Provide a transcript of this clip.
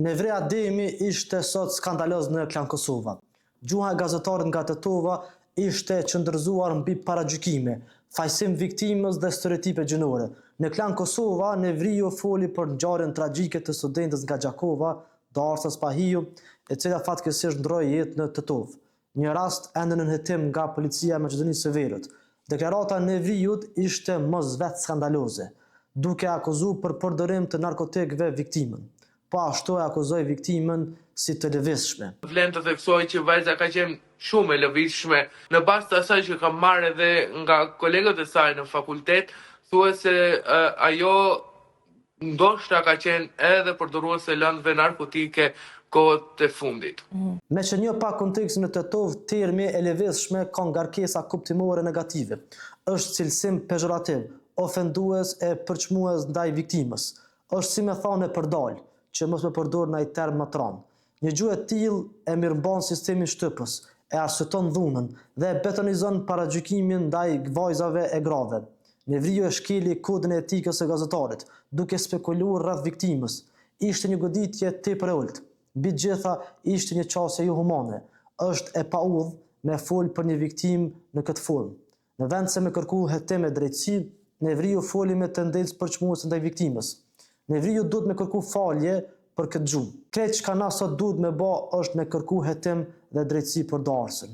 Nevrea Demi ishte sot skandaloz në Klan Kosova. Gjuha e gazetarit nga Tetova ishte qëndërzuar mbi paragjykime, fajsim viktimës dhe stereotipe gjinore. Në Klan Kosova, Nevriu foli për ngjarjen tragjike të studentes nga Gjakova, Darsa Spahiu, e cila fatkeqësisht ndroi jetë në Tetovë. Një rast ende në hetim nga policia e Maqedonisë së Veriut. Deklarata e Nevriut ishte mos vetë skandaloze, duke akuzuar për përdorim të narkotikëve viktimën. Po ashtu e akuzoi viktimën si të lëvizshme. Vlen të theksoj që vajza ka qenë shumë e lëvizshme, në bazë të asaj që kam marrë edhe nga kolegët e saj në fakultet, thuhet se ajo ndoshta ka qenë edhe përdoruese lëndëve narkotike kohët e fundit. Me që një pak kontekstin në Tetovë, termi e lëvizshme ka ngarkesa kuptimore negative. Është cilësim pejorativ, ofendues e përçmues ndaj viktimës. Është si me thënë e përdal, që mos me përdor ndaj term më tron. Një gjuhë e tillë e mirëmban sistemin shtypës, e arsyeton dhunën dhe e betonizon paragjykimin ndaj vajzave e grave. Nevriu e shkeli kodin e etikës së gazetarit, duke spekuluar rreth viktimës. Ishte një goditje tepër e ulët. Mbi të gjitha ishte një qasje jo humane. Është e paudhë me fol për një viktimë në këtë formë. Në vend se me kërku hetim e drejtësi, Nevriu foli me tendencë përçmuese ndaj viktimës. Nevriu duhet me kërku falje për këtë gjumë. Krejt çka na sot duhet me bë është me kërku hetim dhe drejtësi për Darsën.